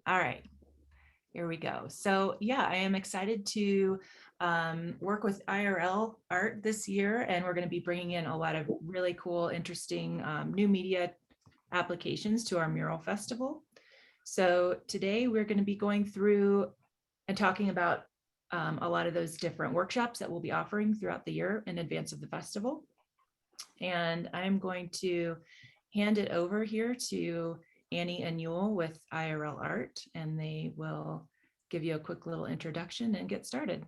All right, here we go. So yeah, I am excited to work with IRL Art this year, and we're going to be bringing in a lot of really cool, interesting new media applications to our mural festival. So today we're going to be going through and talking about a lot of those different workshops that we'll be offering throughout the year in advance of the festival. And I'm going to hand it over here to Annie and Yule with IRL Art, and they will give you a quick little introduction and get started.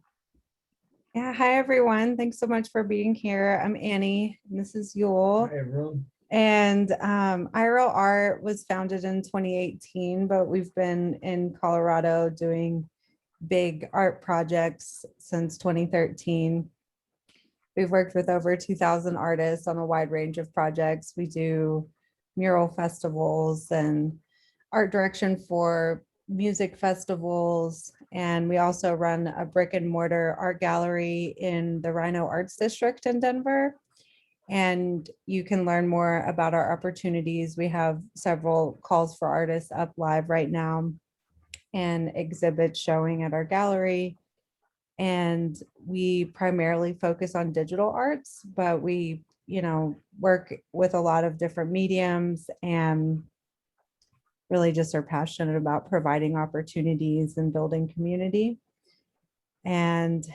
Yeah, hi everyone. Thanks so much for being here. I'm Annie, and this is Yule. Hi, everyone. And IRL Art was founded in 2018, but we've been in Colorado doing big art projects since 2013. We've worked with over 2,000 artists on a wide range of projects. We do mural festivals and art direction for music festivals. And we also run a brick and mortar art gallery in the Rhino Arts District in Denver. And you can learn more about our opportunities. We have several calls for artists up live right now and exhibits showing at our gallery. And we primarily focus on digital arts, but we, work with a lot of different mediums and really just are passionate about providing opportunities and building community. And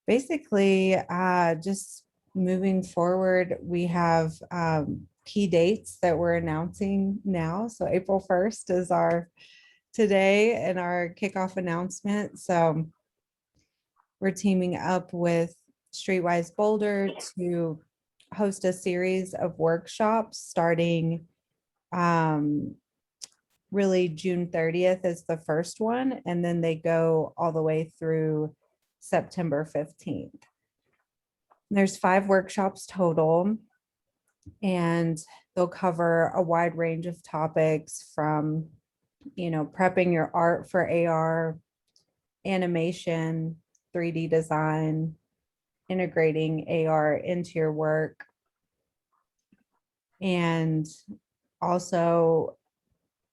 basically, just moving forward, we have key dates that we're announcing now. So April 1st is our today and our kickoff announcement. So we're teaming up with Street Wise Boulder to host a series of workshops starting really June 30th is the first one, and then they go all the way through September 15th. There's 5 workshops total, and they'll cover a wide range of topics from, prepping your art for AR, animation, 3D design, integrating AR into your work, and also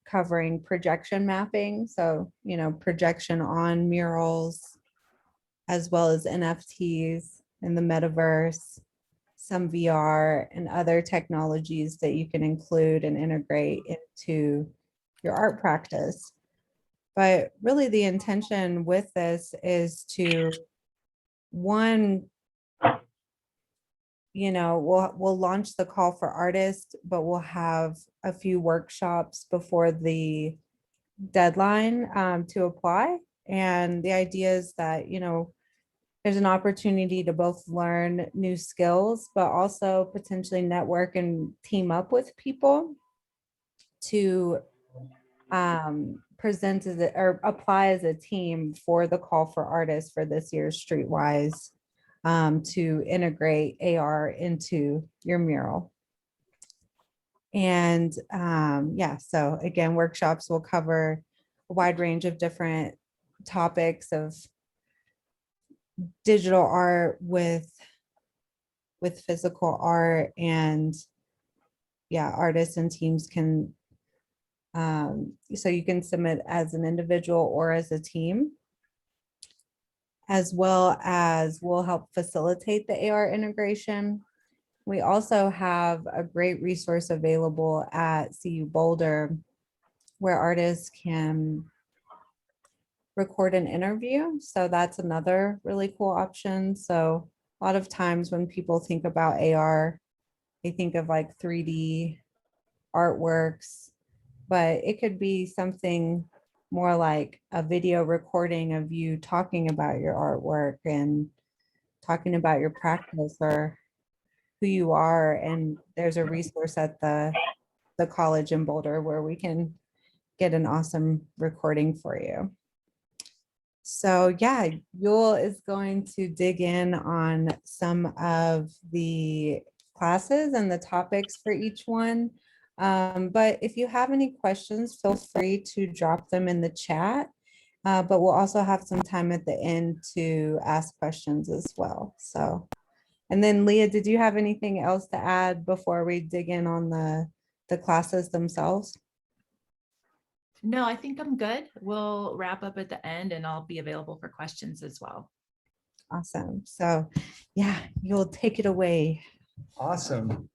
covering projection mapping. So, projection on murals, as well as NFTs in the metaverse, some VR and other technologies that you can include and integrate into your art practice. But really the intention with this is to, one, we'll launch the call for artists, but we'll have a few workshops before the deadline to apply. And the idea is that, there's an opportunity to both learn new skills, but also potentially network and team up with people to present as or apply as a team for the call for artists for this year's Streetwise to integrate AR into your mural. And yeah, so again, workshops will cover a wide range of different topics of digital art with physical art, and yeah, artists and teams can so you can submit as an individual or as a team, as well as we'll help facilitate the AR integration. We also have a great resource available at CU Boulder where artists can record an interview. So that's another really cool option. So a lot of times when people think about AR, they think of like 3D artworks, but it could be something more like a video recording of you talking about your artwork and talking about your practice or who you are. And there's a resource at the college in Boulder where we can get an awesome recording for you. So yeah, Yule is going to dig in on some of the classes and the topics for each one. But if you have any questions, feel free to drop them in the chat. But we'll also have some time at the end to ask questions as well. So, and then Leah, did you have anything else to add before we dig in on the classes themselves? No, I think I'm good. We'll wrap up at the end and I'll be available for questions as well. Awesome. So yeah, you'll take it away. Awesome.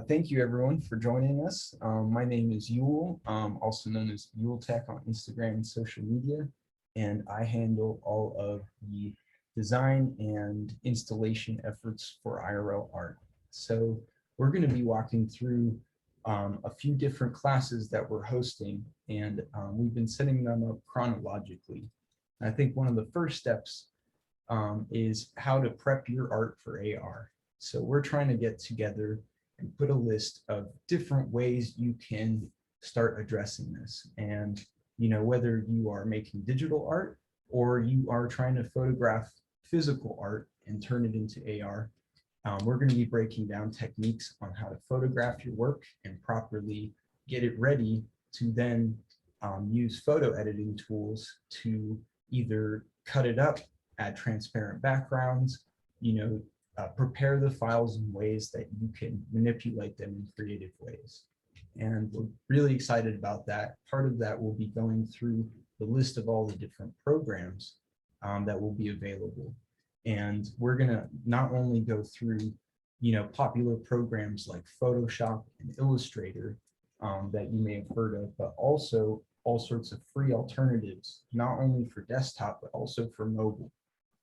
Thank you everyone for joining us. My name is Yule, also known as Yule Tech on Instagram and social media, and I handle all of the design and installation efforts for IRL art. So we're going to be walking through a few different classes that we're hosting, and we've been setting them up chronologically. I think one of the first steps is how to prep your art for AR. So we're trying to get together and put a list of different ways you can start addressing this. And, you know, whether you are making digital art or you are trying to photograph physical art and turn it into AR, we're going to be breaking down techniques on how to photograph your work and properly get it ready to then use photo editing tools to either cut it up, add transparent backgrounds, you know, prepare the files in ways that you can manipulate them in creative ways. And we're really excited about that. Part of that will be going through the list of all the different programs that will be available. And we're gonna not only go through, you know, popular programs like Photoshop and Illustrator that you may have heard of, but also all sorts of free alternatives, not only for desktop, but also for mobile,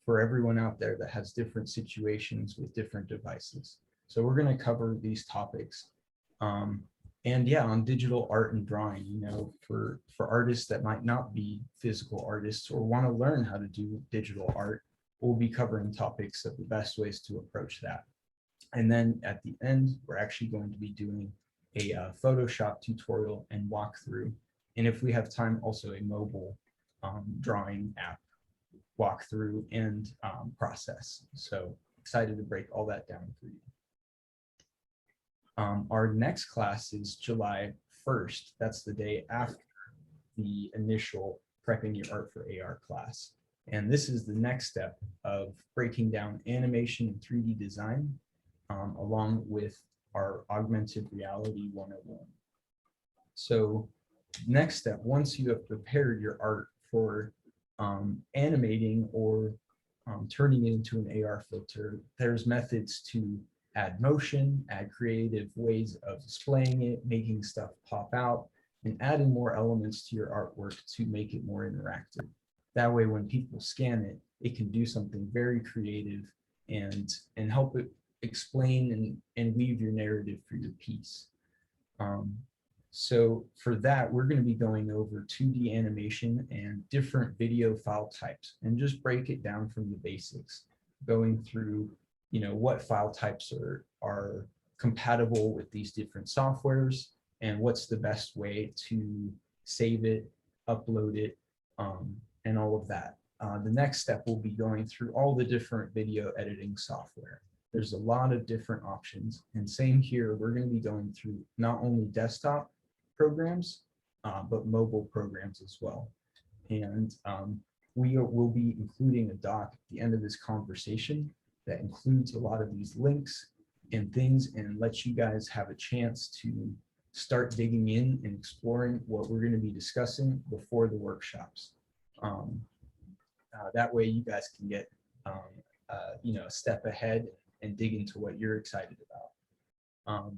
for everyone out there that has different situations with different devices. So we're going to cover these topics. And yeah, on digital art and drawing, you know, for artists that might not be physical artists or want to learn how to do digital art, we'll be covering topics of the best ways to approach that. And then at the end, we're actually going to be doing a Photoshop tutorial and walkthrough. And if we have time, also a mobile drawing app walkthrough and process. So excited to break all that down for you. Our next class is July 1st. That's the day after the initial prepping your art for AR class. And this is the next step of breaking down animation and 3D design along with our Augmented Reality 101. So next step, once you have prepared your art for animating or turning it into an AR filter, there's methods to add motion, add creative ways of displaying it, making stuff pop out, and adding more elements to your artwork to make it more interactive. That way, when people scan it, it can do something very creative and help it explain and weave your narrative for your piece. So for that, we're going to be going over 2D animation and different video file types and just break it down from the basics, going through, you know, what file types are compatible with these different softwares and what's the best way to save it, upload it, and all of that. The next step will be going through all the different video editing software. There's a lot of different options, and same here, we're going to be going through not only desktop programs, but mobile programs as well. And we will be including a doc at the end of this conversation that includes a lot of these links and things and lets you guys have a chance to start digging in and exploring what we're going to be discussing before the workshops. That way you guys can get you know, a step ahead and dig into what you're excited about.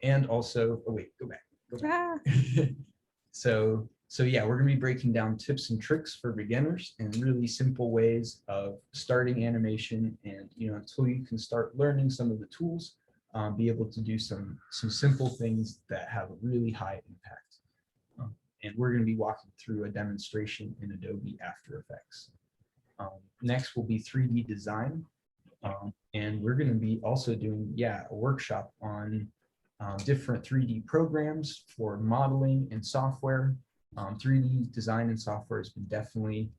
And also, oh wait, go back. So yeah, we're gonna be breaking down tips and tricks for beginners and really simple ways of starting animation, and you know, until you can start learning some of the tools, be able to do some simple things that have a really high impact. And we're gonna be walking through a demonstration in Adobe After Effects. Next will be 3D design. And we're going to be also doing, a workshop on different 3D programs for modeling and software. 3D design and software has been definitely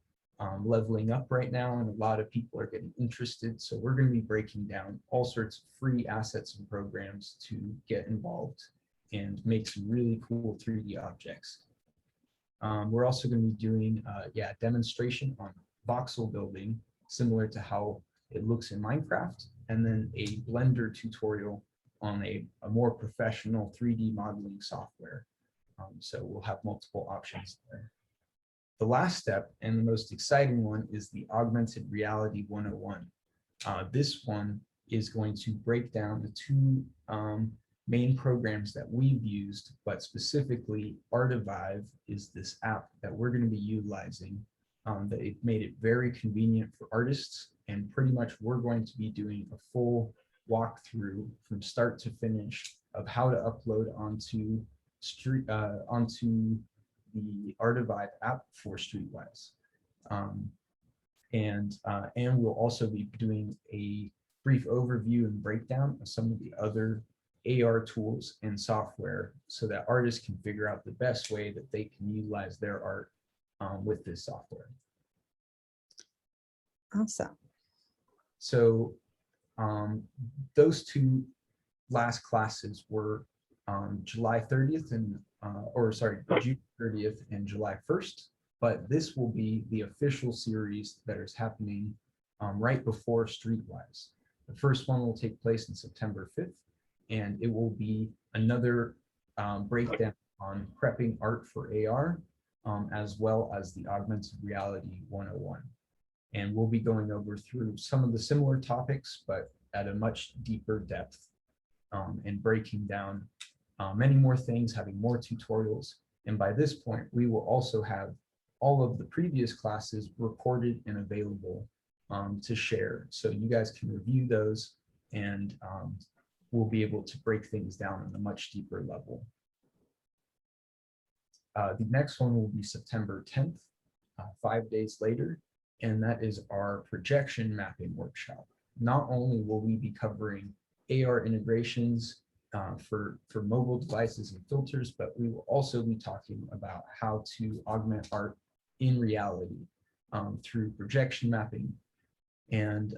leveling up right now, and a lot of people are getting interested. So we're going to be breaking down all sorts of free assets and programs to get involved and make some really cool 3D objects. We're also going to be doing a demonstration on voxel building, similar to how it looks in Minecraft, and then a Blender tutorial on a more professional 3D modeling software. So we'll have multiple options there. The last step and the most exciting one is the Augmented Reality 101. This one is going to break down the two main programs that we've used, but specifically Artivive is this app that we're going to be utilizing. That it made it very convenient for artists, and pretty much we're going to be doing a full walkthrough from start to finish of how to upload onto the Artivive app for Streetwise. And we'll also be doing a brief overview and breakdown of some of the other AR tools and software so that artists can figure out the best way that they can utilize their art with this software. Awesome. So those two last classes were July 30th and June 30th and July 1st, but this will be the official series that is happening right before Streetwise. The first one will take place in September 5th, and it will be another breakdown on prepping art for AR, as well as the Augmented Reality 101. And we'll be going over through some of the similar topics, but at a much deeper depth, and breaking down many more things, having more tutorials. And by this point, we will also have all of the previous classes recorded and available to share. So you guys can review those, and we'll be able to break things down on a much deeper level. The next one will be September 10th, 5 days later, and that is our projection mapping workshop. Not only will we be covering AR integrations for mobile devices and filters, but we will also be talking about how to augment art in reality through projection mapping. And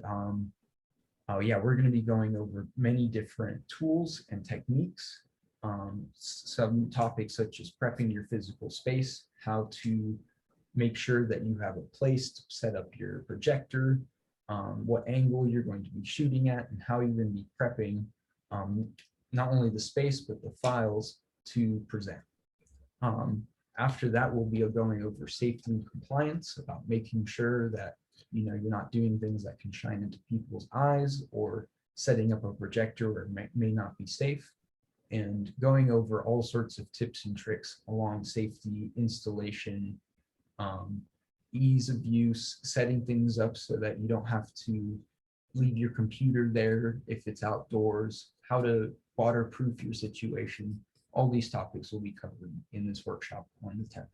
we're going to be going over many different tools and techniques, some topics such as prepping your physical space, how to make sure that you have a place to set up your projector, what angle you're going to be shooting at, and how you're going to be prepping not only the space, but the files to present. After that, we'll be going over safety and compliance, about making sure that you're not doing things that can shine into people's eyes, or setting up a projector where it may not be safe, and going over all sorts of tips and tricks along safety, installation, ease of use, setting things up so that you don't have to leave your computer there if it's outdoors, how to waterproof your situation. All these topics will be covered in this workshop on the 10th.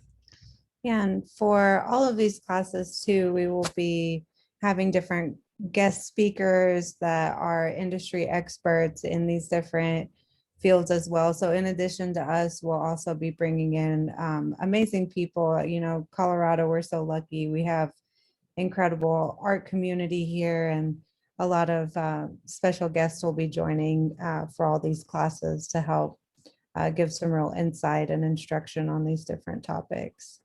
Yeah, and for all of these classes too, we will be having different guest speakers that are industry experts in these different fields as well. So in addition to us, we'll also be bringing in amazing people. Colorado, we're so lucky. We have incredible art community here, and a lot of special guests will be joining for all these classes to help give some real insight and instruction on these different topics.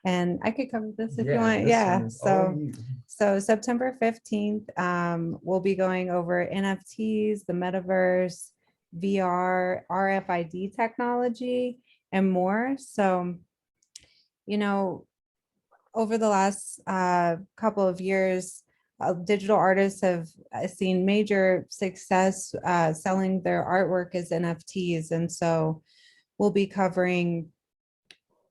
And I could cover this if you want. Yeah. So September 15th, we'll be going over NFTs, the metaverse, VR, RFID technology, and more. So, over the last couple of years, digital artists have seen major success selling their artwork as NFTs. And so we'll be covering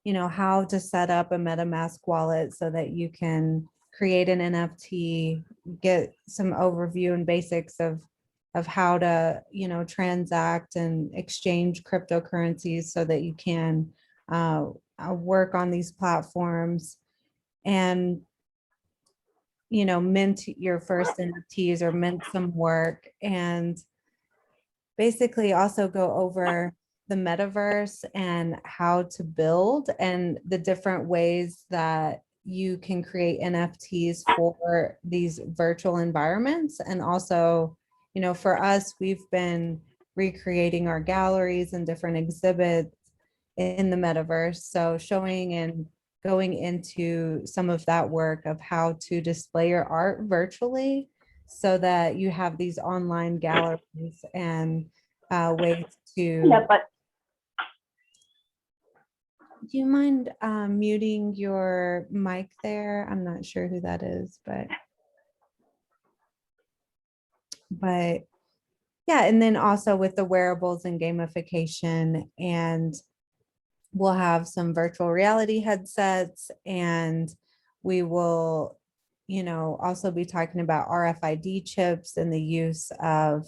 how to set up a MetaMask wallet so that you can create an NFT, get some overview and basics of how to, transact and exchange cryptocurrencies so that you can work on these platforms and, mint your first NFTs or mint some work, and basically also go over the metaverse and how to build and the different ways that you can create NFTs for these virtual environments. And also, for us, we've been recreating our galleries and different exhibits in the metaverse. So showing and going into some of that work of how to display your art virtually so that you have these online galleries and ways to Do you mind muting your mic there? I'm not sure who that is, but yeah, and then also with the wearables and gamification, and we'll have some virtual reality headsets, and we will, also be talking about RFID chips and the use of,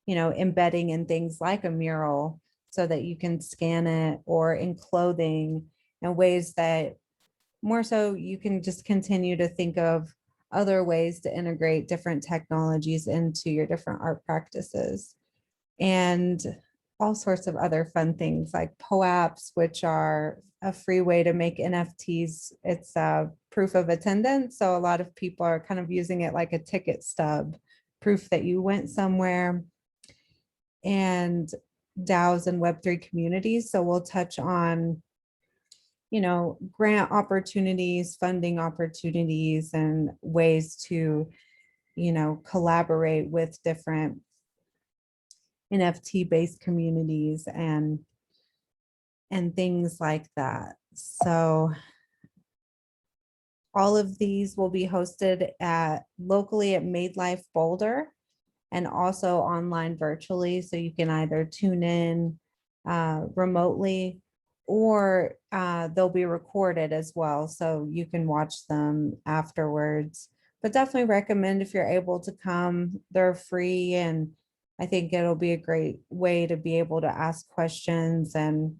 embedding in things like a mural so that you can scan it, or in clothing, and ways that more so you can just continue to think of other ways to integrate different technologies into your different art practices. And all sorts of other fun things like POAPs, which are a free way to make NFTs. It's a proof of attendance. So a lot of people are kind of using it like a ticket stub, proof that you went somewhere. And DAOs and Web3 communities. So we'll touch on, grant opportunities, funding opportunities, and ways to, collaborate with different NFT based communities and things like that. So all of these will be hosted locally at Made Life Boulder, and also online virtually. So you can either tune in remotely, or they'll be recorded as well. So you can watch them afterwards. But definitely recommend if you're able to come, they're free. And I think it'll be a great way to be able to ask questions. And,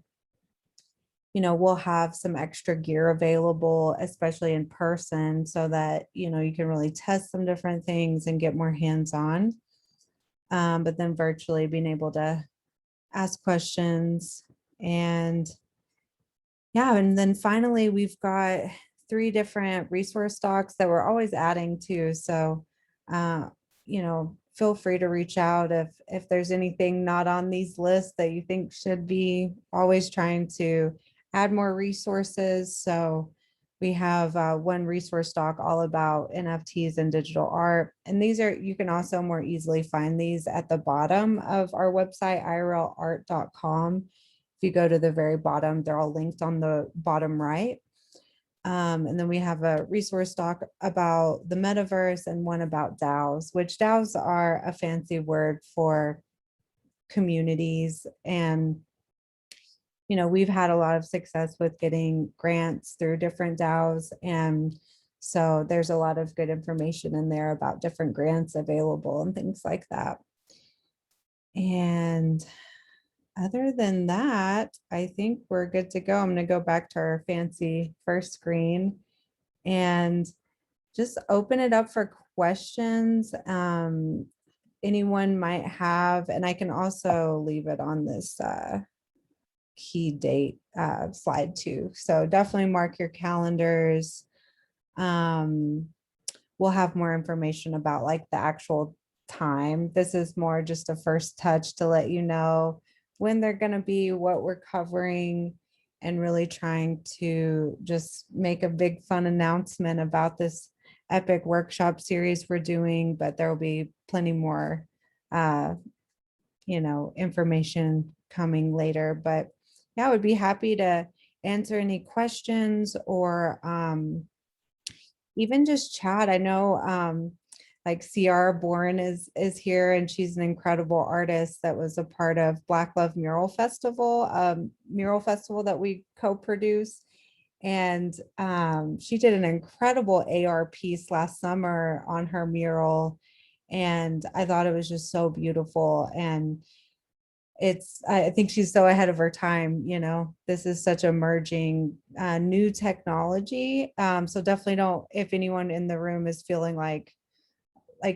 we'll have some extra gear available, especially in person, so that, you can really test some different things and get more hands-on. But then virtually being able to ask questions. And yeah, and then finally, we've got 3 different resource docs that we're always adding to. So, feel free to reach out if there's anything not on these lists that you think should be. Always trying to add more resources. So we have one resource doc all about NFTs and digital art. And you can also more easily find these at the bottom of our website, irlart.com. If you go to the very bottom, they're all linked on the bottom right. And then we have a resource doc about the metaverse, and one about DAOs, which DAOs are a fancy word for communities. And we've had a lot of success with getting grants through different DAOs. And so there's a lot of good information in there about different grants available and things like that. And other than that, I think we're good to go. I'm going to go back to our fancy first screen and just open it up for questions anyone might have. And I can also leave it on this key date slide too. So definitely mark your calendars. We'll have more information about like the actual time. This is more just a first touch to let you know when they're going to be, what we're covering, and really trying to just make a big fun announcement about this epic workshop series we're doing. But there will be plenty more information coming later. But yeah, I would be happy to answer any questions, or even just chat. I know like Ciara Bourne is here, and she's an incredible artist that was a part of Black Love Mural Festival that we co-produced. And she did an incredible AR piece last summer on her mural. And I thought it was just so beautiful. And I think she's so ahead of her time. This is such emerging new technology. So definitely don't, if anyone in the room is feeling like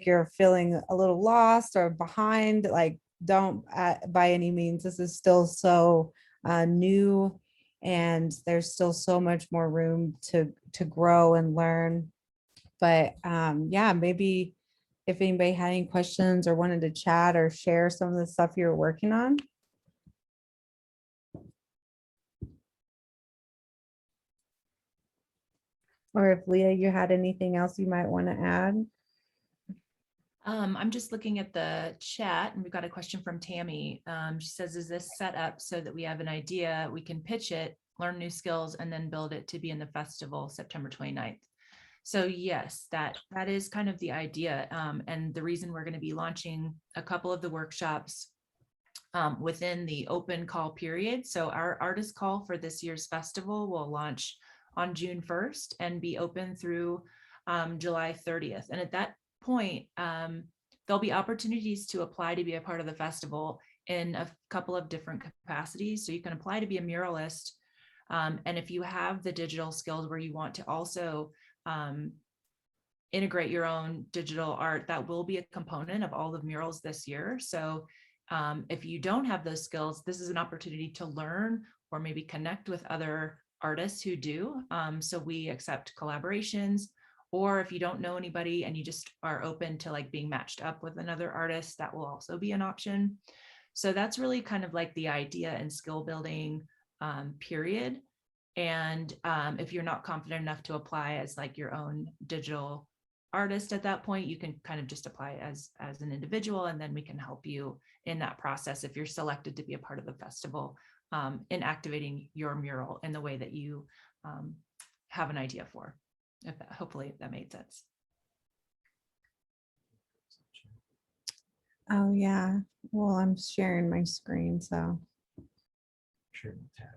you're feeling a little lost or behind, like don't by any means. This is still so new, and there's still so much more room to grow and learn. But yeah, maybe if anybody had any questions or wanted to chat or share some of the stuff you're working on. Or if Leah, you had anything else you might want to add. I'm just looking at the chat, and we've got a question from Tammy. She says, is this set up so that we have an idea, we can pitch it learn new skills, and then build it to be in the festival September 29th. So yes, that is kind of the idea. And the reason we're going to be launching a couple of the workshops within the open call period. So our artist call for this year's festival will launch on June 1st and be open through July 30th. And at that point, there'll be opportunities to apply to be a part of the festival in a couple of different capacities. So you can apply to be a muralist. And if you have the digital skills where you want to also integrate your own digital art, that will be a component of all the murals this year. So if you don't have those skills, this is an opportunity to learn or maybe connect with other artists who do. So we accept collaborations, or if you don't know anybody and you just are open to like being matched up with another artist, that will also be an option. So that's really kind of like the idea and skill building period. And if you're not confident enough to apply as like your own digital artist at that point, you can kind of just apply as an individual, and then we can help you in that process if you're selected to be a part of the festival in activating your mural in the way that you have an idea for. If that, hopefully that made sense. Oh, yeah. Well, I'm sharing my screen, so. Share the tab.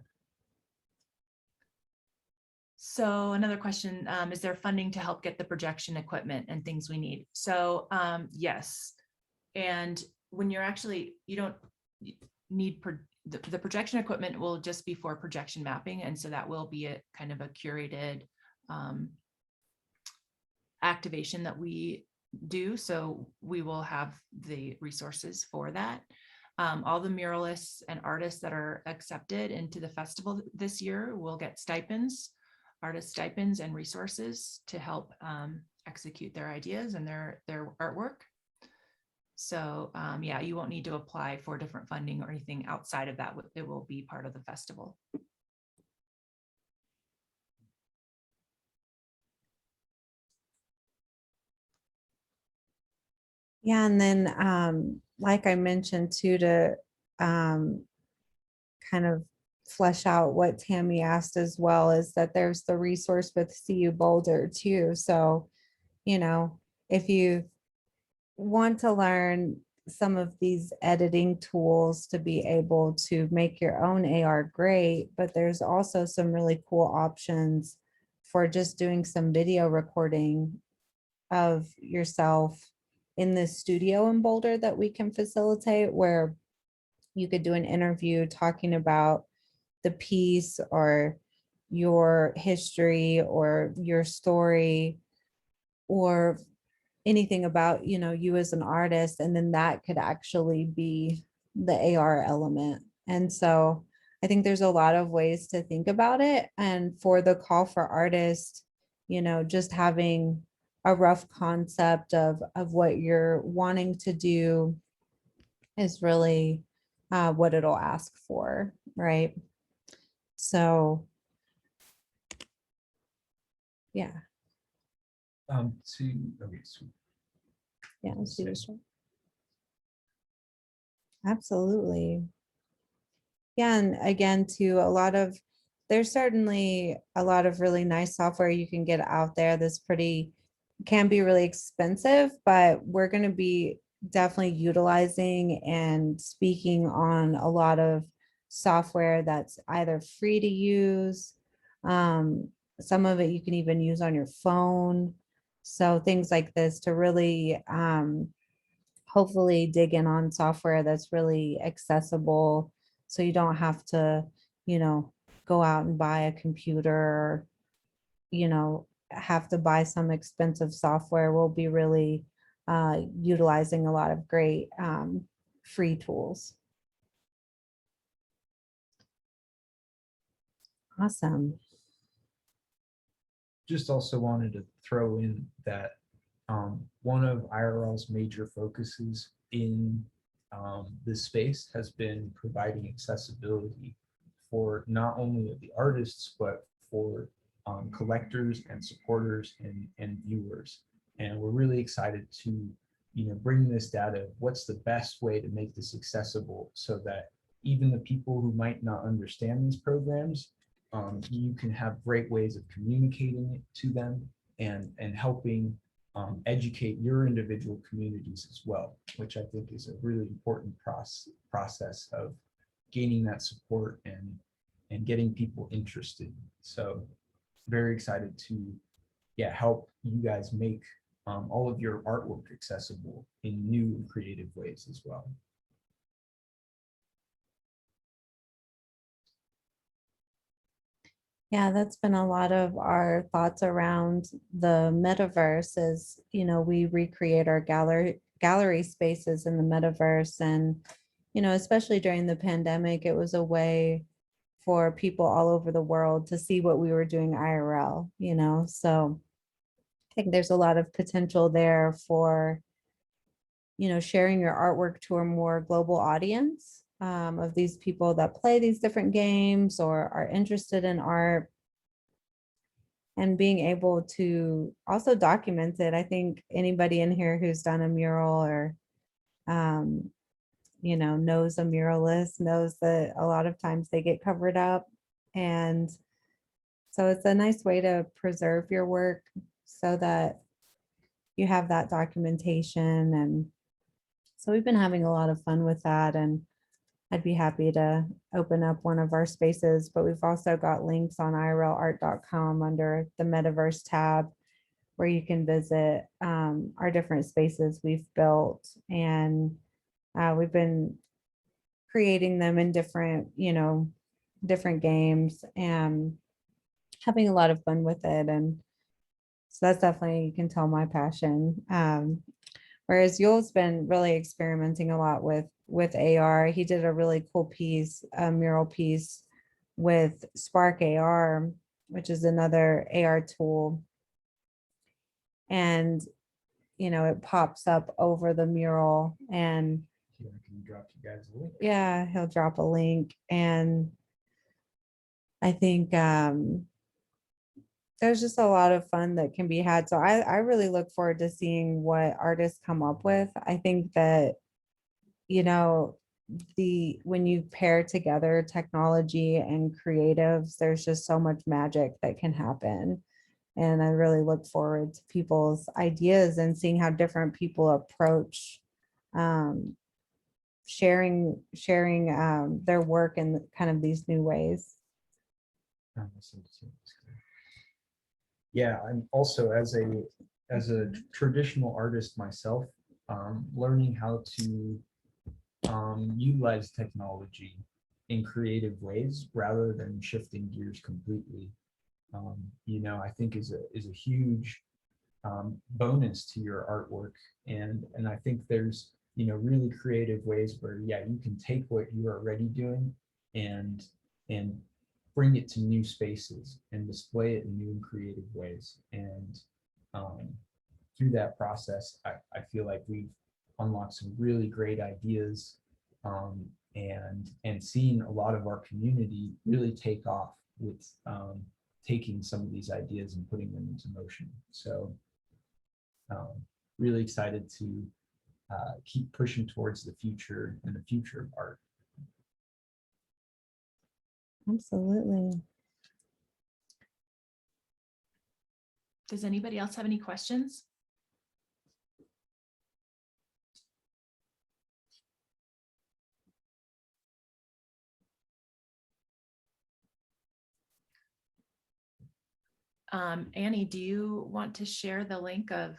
So another question, is there funding to help get the projection equipment and things we need? So yes. And when you're actually, you don't need, the projection equipment will just be for projection mapping. And so that will be a kind of a curated activation that we do. So we will have the resources for that. All the muralists and artists that are accepted into the festival this year will get stipends, artist stipends and resources to help execute their ideas and their artwork. So yeah, you won't need to apply for different funding or anything outside of that. It will be part of the festival. Yeah, and then like I mentioned too, to kind of flesh out what Tammy asked as well, is that there's the resource with CU Boulder too. So, you know, if you want to learn some of these editing tools to be able to make your own AR great, but there's also some really cool options for just doing some video recording of yourself in the studio in Boulder that we can facilitate, where you could do an interview talking about the piece or your history or your story or anything about, you know, you as an artist, and then that could actually be the AR element. And so I think there's a lot of ways to think about it. And for the call for artists, you know, just having a rough concept of what you're wanting to do is really what it'll ask for, right? So yeah. Okay, so Yeah, let's do this one. Absolutely. Yeah, and again, too, there's certainly a lot of really nice software you can get out there that's can be really expensive, but we're going to be definitely utilizing and speaking on a lot of software that's either free to use. Some of it you can even use on your phone. So things like this to really hopefully dig in on software that's really accessible, so you don't have to, you know, go out and buy a computer or, you know, have to buy some expensive software. We'll be really utilizing a lot of great free tools. Awesome. just also wanted to throw in that one of IRL's major focuses in this space has been providing accessibility for not only the artists, but for collectors and supporters and viewers. And we're really excited to, bring this data. What's the best way to make this accessible so that even the people who might not understand these programs you can have great ways of communicating it to them and helping educate your individual communities as well, which I think is a really important process of gaining that support and getting people interested. So very excited to help you guys make all of your artwork accessible in new and creative ways as well. Yeah, that's been a lot of our thoughts around the metaverse is, we recreate our gallery spaces in the metaverse. And, especially during the pandemic, it was a way for people all over the world to see what we were doing IRL, so I think there's a lot of potential there for, sharing your artwork to a more global audience of these people that play these different games or are interested in art, and being able to also document it. I think anybody in here who's done a mural or, knows a muralist knows that a lot of times they get covered up. And so it's a nice way to preserve your work so that you have that documentation. And so we've been having a lot of fun with that. And I'd be happy to open up one of our spaces, but we've also got links on irlart.com under the metaverse tab where you can visit our different spaces we've built. And we've been creating them in different games and having a lot of fun with it. And so that's definitely, you can tell, my passion. Whereas Yule's been really experimenting a lot with AR. He did a really cool piece, a mural piece with Spark AR, which is another AR tool. And, it pops up over the mural, and Here, I can drop you guys a link. yeah, he'll drop a link. And I think there's just a lot of fun that can be had. So I really look forward to seeing what artists come up with. I think that, when you pair together technology and creatives, there's just so much magic that can happen. And I really look forward to people's ideas and seeing how different people approach sharing their work in kind of these new ways. Yeah, I'm also, as a traditional artist myself, learning how to utilize technology in creative ways rather than shifting gears completely. I think is a huge bonus to your artwork, and I think there's really creative ways where you can take what you're already doing and bring it to new spaces and display it in new and creative ways. And through that process, I feel like we've unlocked some really great ideas, and seen a lot of our community really take off with taking some of these ideas and putting them into motion. So really excited to keep pushing towards the future and the future of art. Absolutely. Does anybody else have any questions? Annie, do you want to share the link of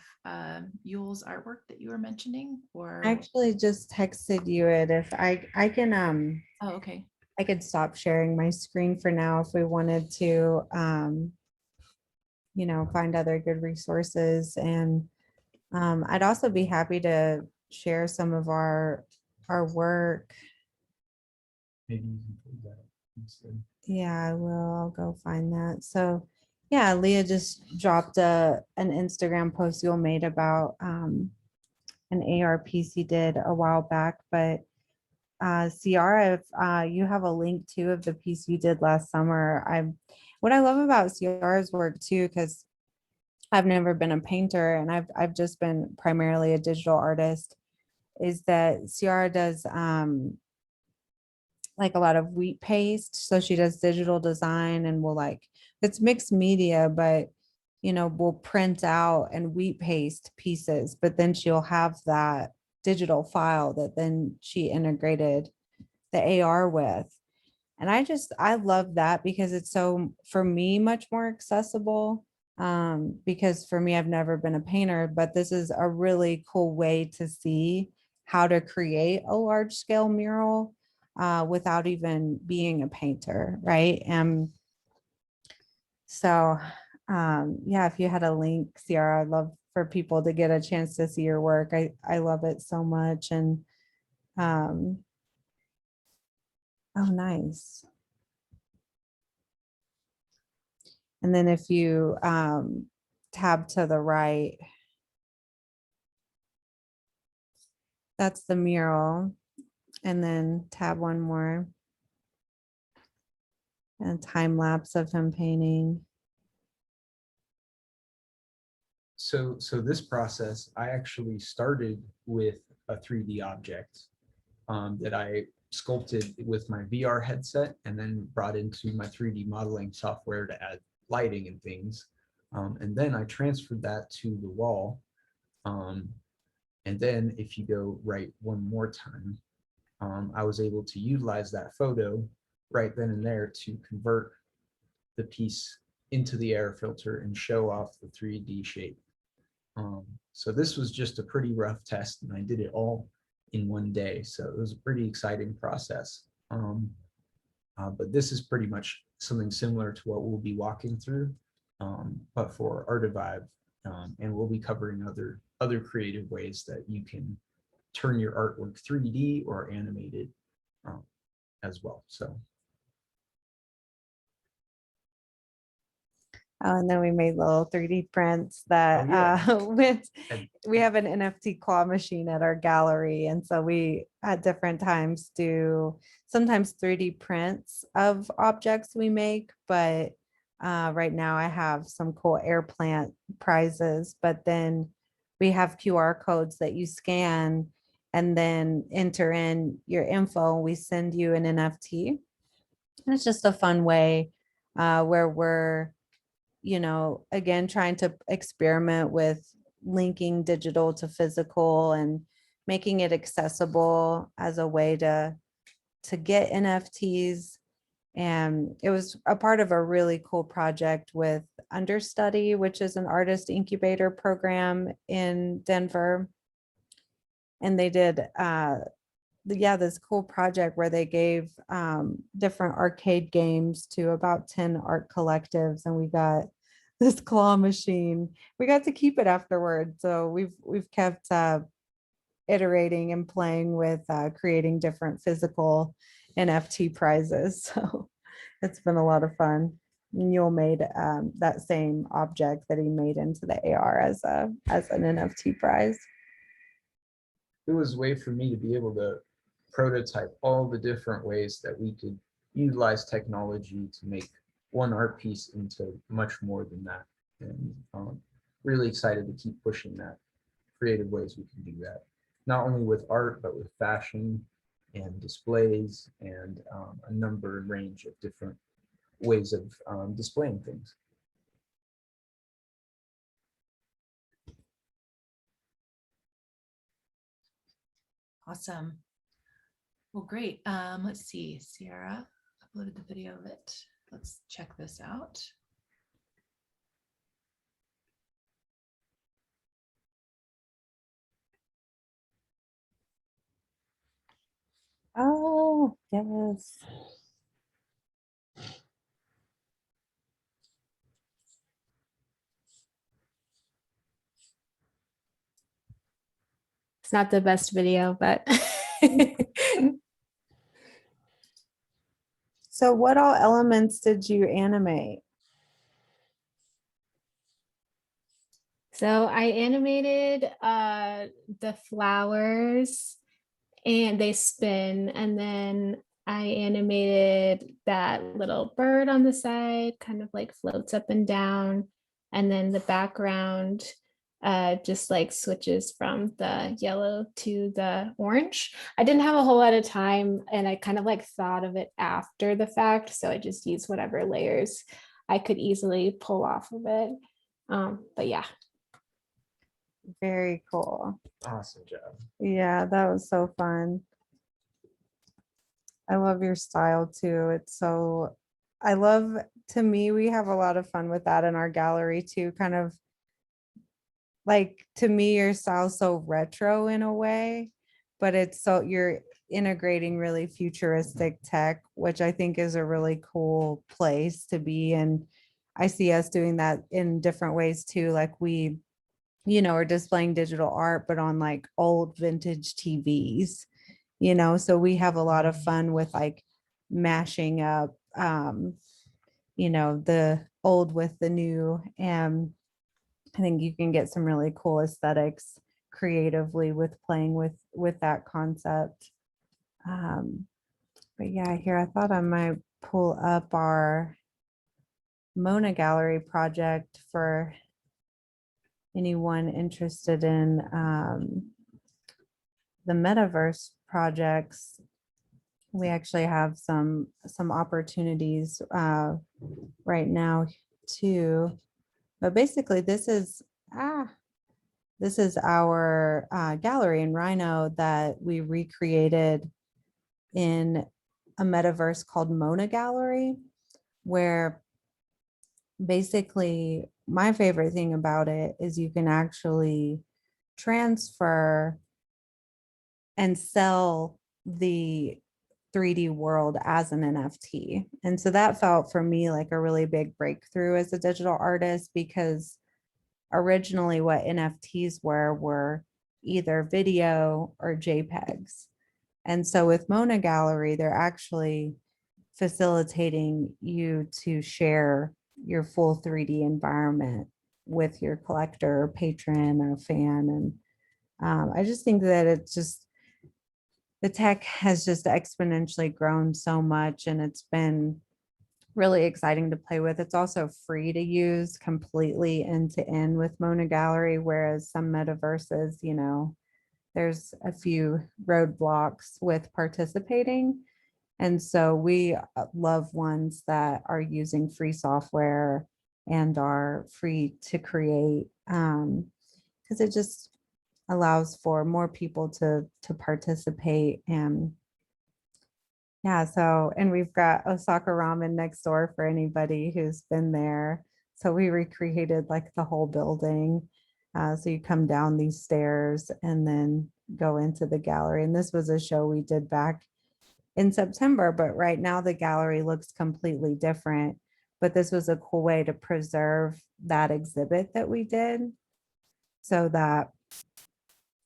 Yule's artwork that you were mentioning, or? I actually just texted you it. If I can Oh, okay. I could stop sharing my screen for now if we wanted to find other good resources. And I'd also be happy to share some of our work. Maybe you can put that up instead. Yeah, I will. I'll go find that. So yeah, Leah just dropped an Instagram post you made about an AR piece he did a while back. But Ciara, if you have a link too of the piece you did last summer. What I love about Ciara's work too, because I've never been a painter and I've just been primarily a digital artist, is that Ciara does like a lot of wheat paste. So she does digital design and will like, it's mixed media, but we'll print out and wheat paste pieces, but then she'll have that digital file that then she integrated the AR with. And I love that because it's so, for me, much more accessible. Because for me, I've never been a painter, but this is a really cool way to see how to create a large scale mural without even being a painter, right? And so, yeah, if you had a link, Sierra, I'd love for people to get a chance to see your work. I love it so much. And oh, nice. And then if you tab to the right, that's the mural. And then tab one more. And time lapse of him painting. So this process, I actually started with a 3D object that I sculpted with my VR headset and then brought into my 3D modeling software to add lighting and things. And then I transferred that to the wall. And then if you go right one more time, I was able to utilize that photo right then and there to convert the piece into the air filter and show off the 3D shape. So this was just a pretty rough test, and I did it all in one day. So it was a pretty exciting process. But this is pretty much something similar to what we'll be walking through, but for Artivive, and we'll be covering other creative ways that you can turn your artwork 3D or animated as well. So. Oh, and then we made little 3D prints that we have an NFT Claw Machine at our gallery. And so we at different times do sometimes 3D prints of objects we make, but right now I have some cool air plant prizes, but then we have QR codes that you scan and then enter in your info. We send you an NFT. And it's just a fun way where we're again, trying to experiment with linking digital to physical and making it accessible as a way to get NFTs. And it was a part of a really cool project with Understudy, which is an artist incubator program in Denver. And they did this cool project where they gave different arcade games to about 10 art collectives, and we got this claw machine. We got to keep it afterward, so we've kept iterating and playing with creating different physical NFT prizes. So it's been a lot of fun. Yule made that same object that he made into the AR as an NFT prize. It was a way for me to be able to prototype all the different ways that we could utilize technology to make one art piece into much more than that. And really excited to keep pushing that, creative ways we can do that, not only with art, but with fashion and displays and a number and range of different ways of displaying things. Awesome. Well, great. Let's see. Sierra uploaded the video of it. Let's check this out. Oh, yes. It's not the best video, but So what all elements did you animate? so I animated the flowers and they spin, and then I animated that little bird on the side, kind of like floats up and down, and then the background just like switches from the yellow to the orange. I didn't have a whole lot of time and I kind of like thought of it after the fact. So I just used whatever layers I could easily pull off of it. But yeah. Very cool. Awesome job. Yeah, that was so fun. I love your style too. It's so, I love, to me, we have a lot of fun with that in our gallery too, kind of like, to me, your style's so retro in a way, but it's so, you're integrating really futuristic tech, which I think is a really cool place to be. And I see us doing that in different ways too. Like we, are displaying digital art, but on like old vintage TVs, so we have a lot of fun with like mashing up, the old with the new. And I think you can get some really cool aesthetics creatively with playing with that concept. But yeah, here I thought I might pull up our Mona Gallery project for anyone interested in the metaverse projects. We actually have some opportunities right now too. But basically, this is our gallery in Rhino that we recreated in a metaverse called Mona Gallery, where basically my favorite thing about it is you can actually transfer and sell the 3D world as an NFT. And so that felt for me like a really big breakthrough as a digital artist, because originally what NFTs were either video or JPEGs. And so with Mona Gallery, they're actually facilitating you to share your full 3D environment with your collector or patron or fan. And I just think that it's just, the tech has just exponentially grown so much, and it's been really exciting to play with. It's also free to use completely end to end with Mona Gallery, whereas some metaverses, there's a few roadblocks with participating. And so we love ones that are using free software and are free to create, because it just allows for more people to participate. And yeah, so, and we've got Osaka Ramen next door for anybody who's been there. So we recreated like the whole building. So you come down these stairs and then go into the gallery. And this was a show we did back in September, but right now the gallery looks completely different. But this was a cool way to preserve that exhibit that we did, so that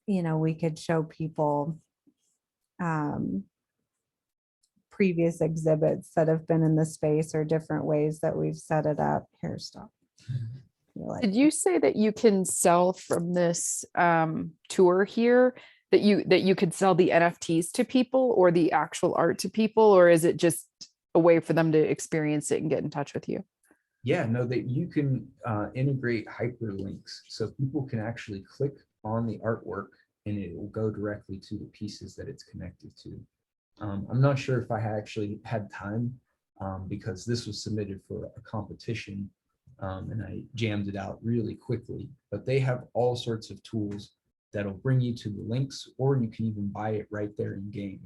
we could show people previous exhibits that have been in the space, or different ways that we've set it up. Here, stop. Did you say that you can sell from this tour here, that you could sell the NFTs to people or the actual art to people, or is it just a way for them to experience it and get in touch with you? Yeah, no, that you can integrate hyperlinks, so people can actually click on the artwork and it will go directly to the pieces that it's connected to. I'm not sure if I actually had time, because this was submitted for a competition, and I jammed it out really quickly, but they have all sorts of tools that'll bring you to the links, or you can even buy it right there in game.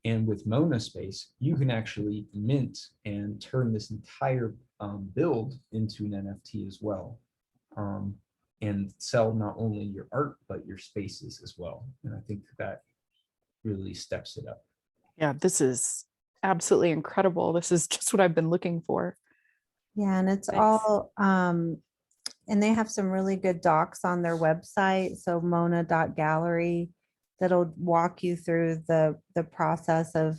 And with Mona Space, you can actually mint and turn this entire build into an NFT as well, and sell not only your art, but your spaces as well. And I think that really steps it up. Yeah, this is absolutely incredible. This is just what I've been looking for. Yeah, and it's Thanks. all and they have some really good docs on their website, so mona.gallery, that'll walk you through the process of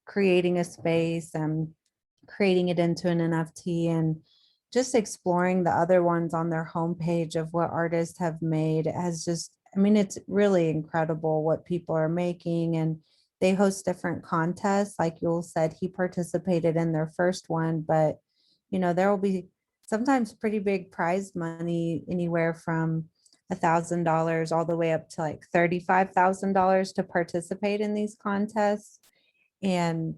creating a space and creating it into an NFT, and just exploring the other ones on their homepage of what artists have made. Has just, I mean, it's really incredible what people are making. And they host different contests. Like Yul said, he participated in their first one, but there will be sometimes pretty big prize money, anywhere from $1,000 all the way up to like $35,000 to participate in these contests. And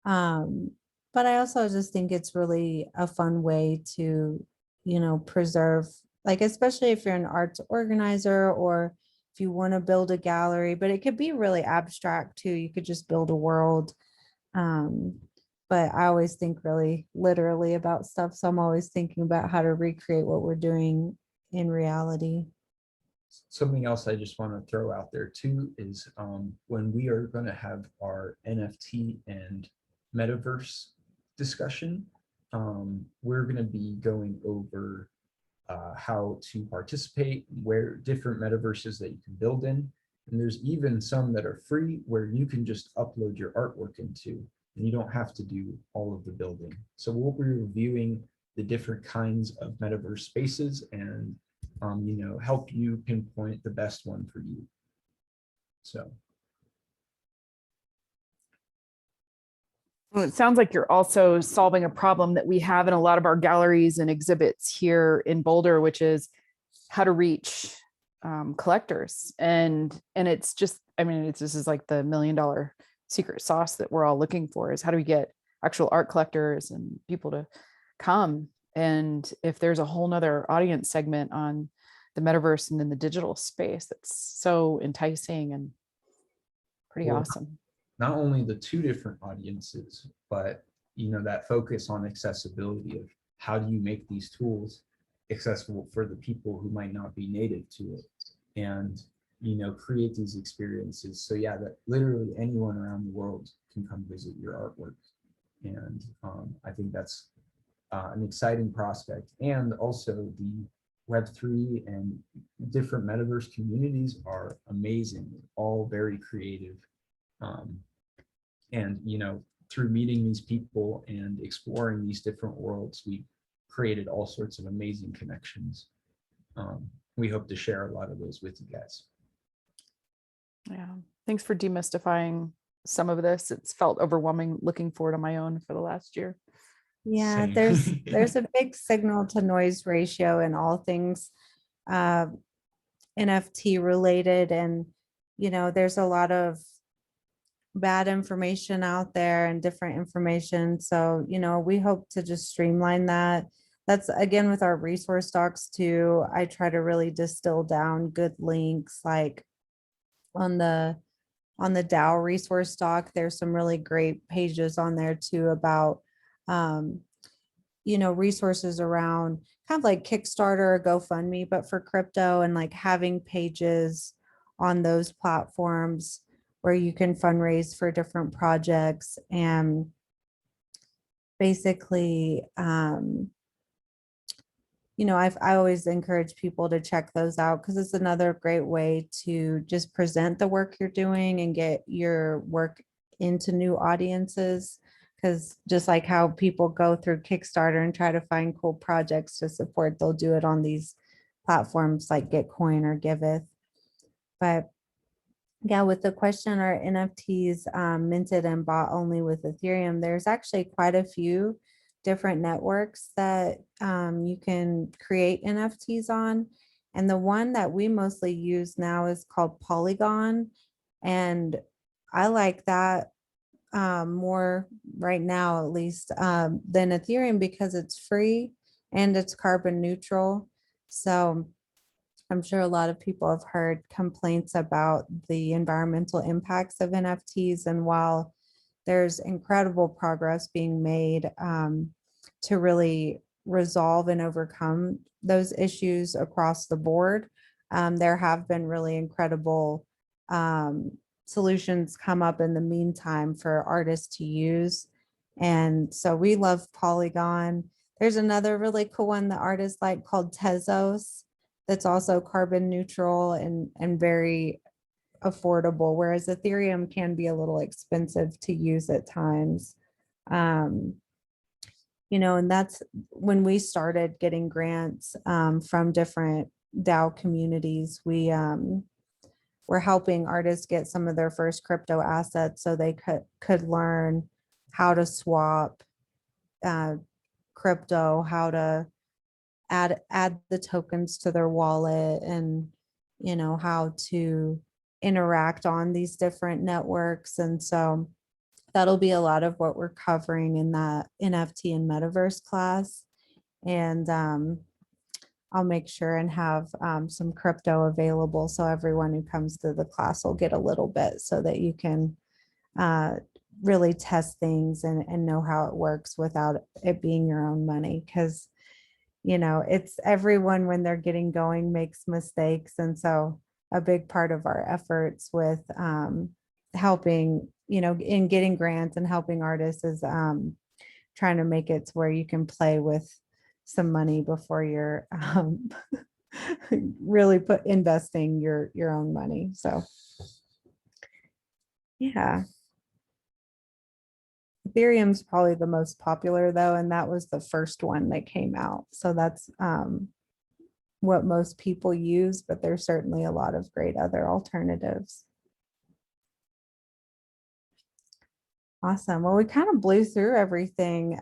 but I also just think it's really a fun way to, preserve, like, especially if you're an arts organizer or if you want to build a gallery, but it could be really abstract too. You could just build a world. But I always think really literally about stuff. So I'm always thinking about how to recreate what we're doing in reality. Something else I just want to throw out there too is when we are going to have our NFT and metaverse discussion, we're going to be going over how to participate, where different metaverses that you can build in. And there's even some that are free where you can just upload your artwork into, and you don't have to do all of the building. So we'll be reviewing the different kinds of metaverse spaces and help you pinpoint the best one for you. So. Well, it sounds like you're also solving a problem that we have in a lot of our galleries and exhibits here in Boulder, which is how to reach collectors. And it's just, this is like the $1 million secret sauce that we're all looking for, is how do we get actual art collectors and people to come? And if there's a whole nother audience segment on the metaverse and in the digital space, that's so enticing and pretty awesome. Not only the two different audiences, but that focus on accessibility of how do you make these tools accessible for the people who might not be native to it, and create these experiences. So yeah, that literally anyone around the world can come visit your artwork. And I think that's an exciting prospect. And also the Web3 and different metaverse communities are amazing, all very creative. And through meeting these people and exploring these different worlds, we created all sorts of amazing connections. We hope to share a lot of those with you guys. Yeah, thanks for demystifying some of this. It's felt overwhelming looking forward on my own for the last year. Yeah, Same. there's a big signal to noise ratio in all things NFT related, and there's a lot of bad information out there and different information. So we hope to just streamline that. That's again with our resource docs too. I try to really distill down good links, like on the DAO resource doc. There's some really great pages on there too about resources around kind of like Kickstarter or GoFundMe, but for crypto, and like having pages on those platforms where you can fundraise for different projects. And basically, I always encourage people to check those out, because it's another great way to just present the work you're doing and get your work into new audiences. Because just like how people go through Kickstarter and try to find cool projects to support, they'll do it on these platforms like Gitcoin or Giveth. But yeah, with the question, are NFTs minted and bought only with Ethereum? There's actually quite a few different networks that you can create NFTs on. And the one that we mostly use now is called Polygon. And I like that more right now, at least, than Ethereum, because it's free and it's carbon neutral. So I'm sure a lot of people have heard complaints about the environmental impacts of NFTs. And while there's incredible progress being made to really resolve and overcome those issues across the board, there have been really incredible solutions come up in the meantime for artists to use. And so we love Polygon. There's another really cool one that artists like called Tezos, that's also carbon neutral and very affordable, whereas Ethereum can be a little expensive to use at times. And that's when we started getting grants from different DAO communities. We were helping artists get some of their first crypto assets so they could learn how to swap crypto, how to add the tokens to their wallet, and how to interact on these different networks. And so that'll be a lot of what we're covering in that NFT and metaverse class. And I'll make sure and have some crypto available, so everyone who comes to the class will get a little bit, so that you can really test things and know how it works without it being your own money. Because it's everyone, when they're getting going, makes mistakes. And so a big part of our efforts with helping, in getting grants and helping artists is trying to make it to where you can play with some money before you're really investing your own money. So yeah. Ethereum's probably the most popular though, and that was the first one that came out. So that's what most people use, but there's certainly a lot of great other alternatives. Awesome. Well, we kind of blew through everything.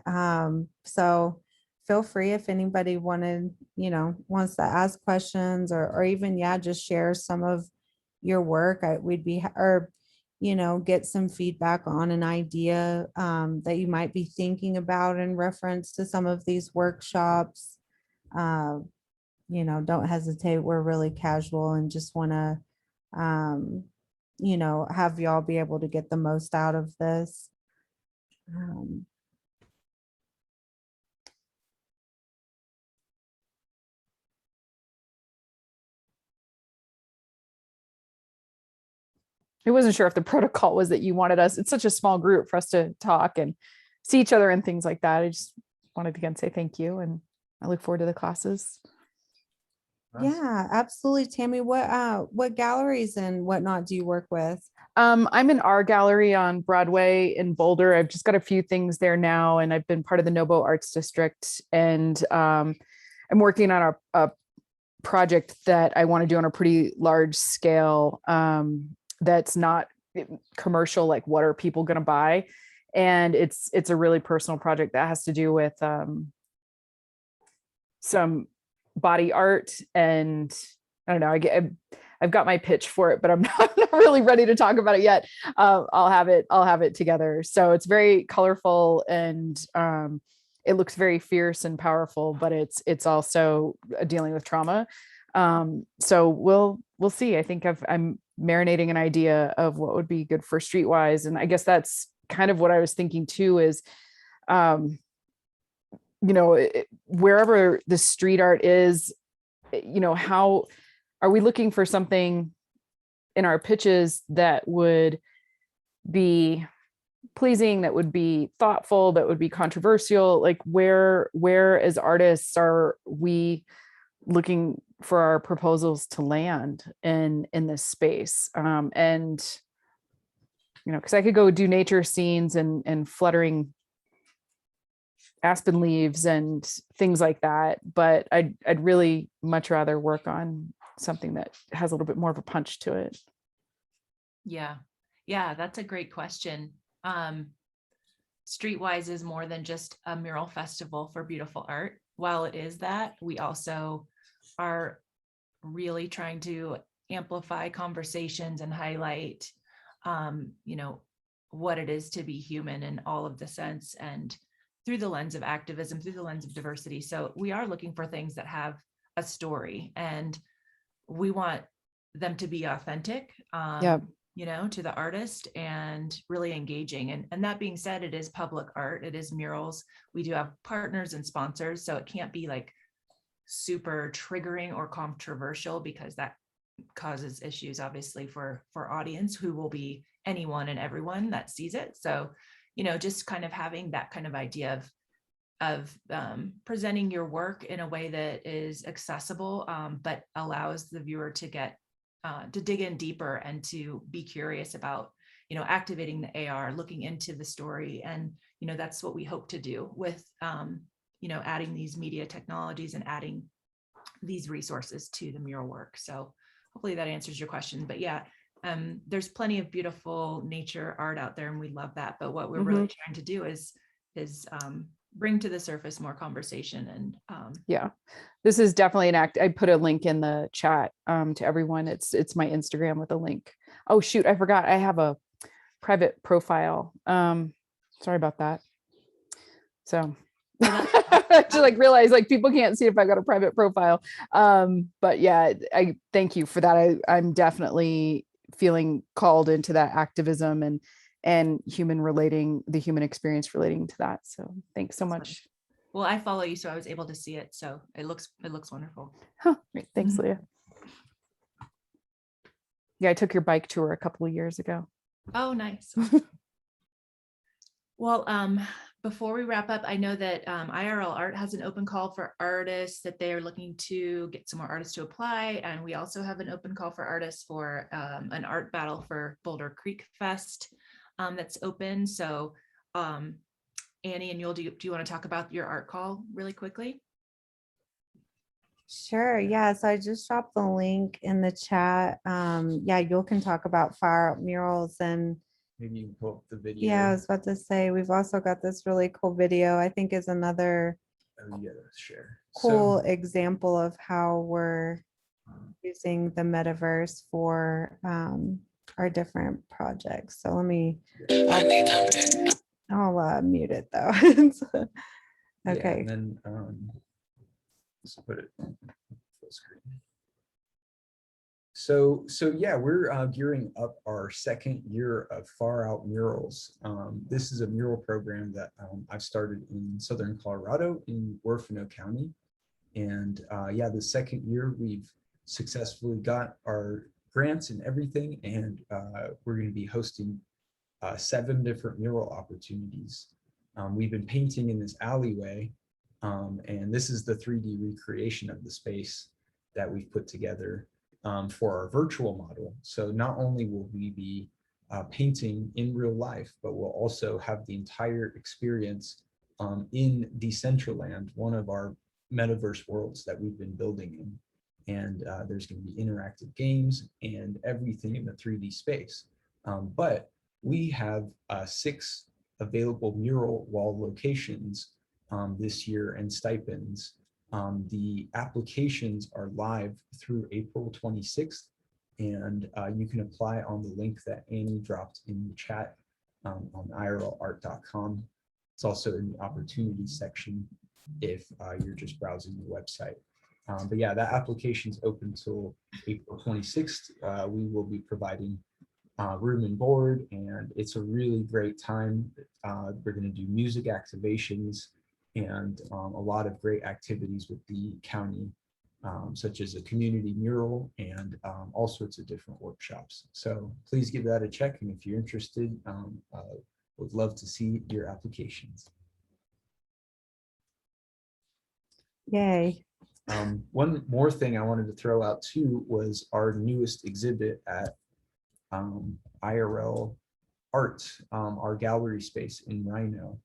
So feel free, if anybody wants to ask questions, or even, just share some of your work. Get some feedback on an idea that you might be thinking about in reference to some of these workshops. Don't hesitate. We're really casual and just want to, have y'all be able to get the most out of this. I wasn't sure if the protocol was that you wanted us, it's such a small group for us to talk and see each other and things like that. I just wanted to again say thank you, and I look forward to the classes. Yeah, absolutely. Tammy, what galleries and whatnot do you work with? I'm in our gallery on Broadway in Boulder. I've just got a few things there now, and I've been part of the Nobo Arts District, and I'm working on a project that I want to do on a pretty large scale. That's not commercial, like what are people going to buy? And it's a really personal project that has to do with some body art. And I don't know, I've got my pitch for it, but I'm not really ready to talk about it yet. I'll have it together. So it's very colorful, and it looks very fierce and powerful, but it's also dealing with trauma. So we'll see. I think I'm marinating an idea of what would be good for Streetwise. And I guess that's kind of what I was thinking too, is, wherever the street art is, how are we looking for something in our pitches that would be pleasing, that would be thoughtful, that would be controversial? Like where as artists are we looking for our proposals to land in this space? And because I could go do nature scenes and fluttering aspen leaves and things like that, but I'd really much rather work on something that has a little bit more of a punch to it. Yeah, that's a great question. Streetwise is more than just a mural festival for beautiful art. While it is that, we also are really trying to amplify conversations and highlight, what it is to be human in all of the sense, and through the lens of activism, through the lens of diversity. So we are looking for things that have a story, and we want them to be authentic, to the artist, and really engaging. And that being said, it is public art, it is murals. We do have partners and sponsors, so it can't be like super triggering or controversial, because that causes issues obviously for audience, who will be anyone and everyone that sees it. So just kind of having that kind of idea of presenting your work in a way that is accessible, but allows the viewer to get to dig in deeper and to be curious about activating the AR, looking into the story. And that's what we hope to do with adding these media technologies and adding these resources to the mural work. So hopefully that answers your question. But yeah, there's plenty of beautiful nature art out there, and we love that. But what we're really trying to do is bring to the surface more conversation and Yeah, this is definitely an act. I put a link in the chat to everyone. It's my Instagram with a link. Oh shoot, I forgot. I have a private profile. Sorry about that. So I just like realized like people can't see if I got a private profile. But yeah, I thank you for that. I'm definitely feeling called into that activism and the human experience relating to that. So thanks so much. well, I follow you, so I was able to see it. So it looks wonderful. Huh, great. Thanks, Leah. Yeah, I took your bike tour a couple of years ago. Oh, nice. Well, before we wrap up, I know that IRL Art has an open call for artists that they are looking to get some more artists to apply. And we also have an open call for artists for an art battle for Boulder Creek Fest that's open. So Annie and Yul, do you want to talk about your art call really quickly? Sure. Yeah. So I just dropped the link in the chat. Yeah, you can talk about fire art murals, and Maybe you can pull up the video. yeah, I was about to say, we've also got this really cool video, I think is another Oh, you gotta share. cool example of how we're using the metaverse for our different projects. So let me, I'll mute it though. Yeah, Okay. and then let's put it full screen. So yeah, we're gearing up our second year of Far Out Murals. This is a mural program that I've started in Southern Colorado in Orfano County. And yeah, the second year we've successfully got our grants and everything. And we're going to be hosting 7 different mural opportunities. We've been painting in this alleyway. And this is the 3D recreation of the space that we've put together for our virtual model. So not only will we be painting in real life, but we'll also have the entire experience in Decentraland, one of our metaverse worlds that we've been building in. And there's going to be interactive games and everything in the 3D space. But we have 6 available mural wall locations this year and stipends. The applications are live through April 26th, and you can apply on the link that Annie dropped in the chat on irlart.com. It's also in the opportunities section if you're just browsing the website. But yeah, that application is open till April 26th. We will be providing room and board, and it's a really great time. We're going to do music activations and a lot of great activities with the county, such as a community mural and all sorts of different workshops. So please give that a check, and if you're interested, would love to see your applications. Yay. One more thing I wanted to throw out too was our newest exhibit at IRL Art, our gallery space in Rhino.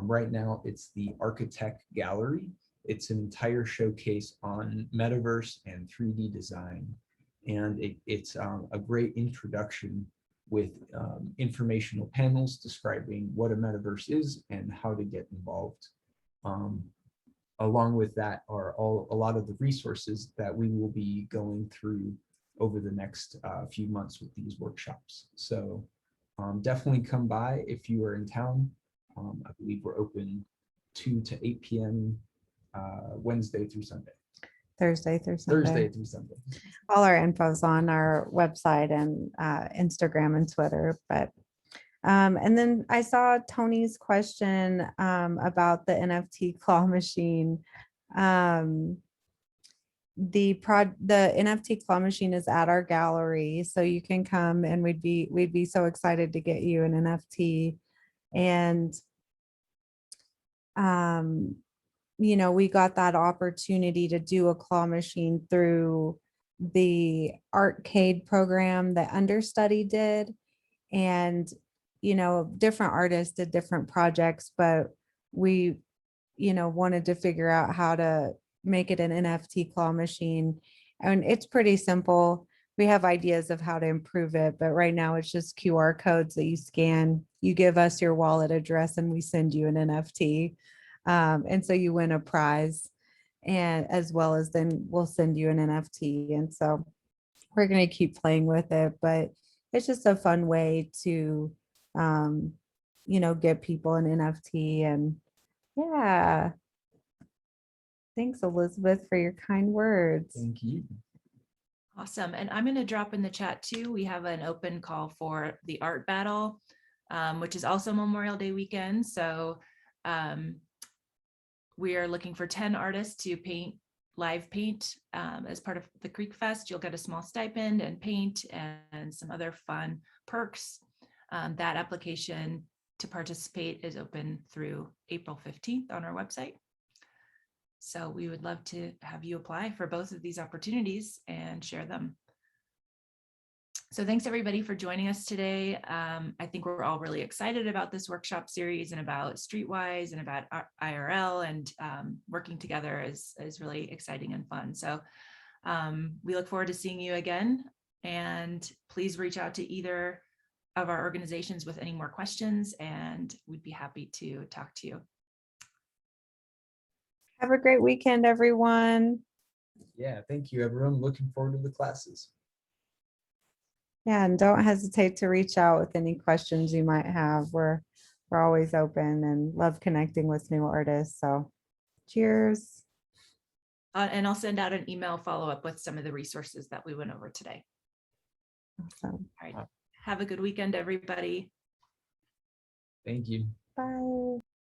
Right now, it's the Architect Gallery. It's an entire showcase on metaverse and 3D design. And it's a great introduction with informational panels describing what a metaverse is and how to get involved. Along with that are a lot of the resources that we will be going through over the next few months with these workshops. So definitely come by if you are in town. I believe we're open 2 to 8 p.m. Wednesday through Sunday. Thursday through Sunday. Thursday through Sunday. All our info's on our website and Instagram and Twitter. But and then I saw Tony's question about the NFT Claw Machine. The NFT Claw Machine is at our gallery, so you can come, and we'd be so excited to get you an NFT. And you know, we got that opportunity to do a claw machine through the arcade program that Understudy did. And, you know, different artists did different projects, but we, you know, wanted to figure out how to make it an NFT claw machine. And it's pretty simple. We have ideas of how to improve it, but right now it's just QR codes that you scan. You give us your wallet address and we send you an NFT. And so you win a prize, and as well as then we'll send you an NFT. And so we're going to keep playing with it, but it's just a fun way to, get people an NFT. And yeah, thanks, Elizabeth, for your kind words. Thank you. Awesome. And I'm going to drop in the chat too. We have an open call for the art battle, which is also Memorial Day weekend. So we are looking for 10 artists to paint, live paint as part of the Creek Fest. You'll get a small stipend and paint and some other fun perks. That application to participate is open through April 15th on our website. So we would love to have you apply for both of these opportunities and share them. So thanks everybody for joining us today. I think we're all really excited about this workshop series and about Streetwise and about IRL, and working together is really exciting and fun. So we look forward to seeing you again, and please reach out to either of our organizations with any more questions, and we'd be happy to talk to you. Have a great weekend, everyone. Yeah, thank you, everyone. Looking forward to the classes. Yeah, and don't hesitate to reach out with any questions you might have. We're always open and love connecting with new artists. So cheers. And I'll send out an email follow-up with some of the resources that we went over today. Awesome. All right. Have a good weekend, everybody. Thank you. Bye.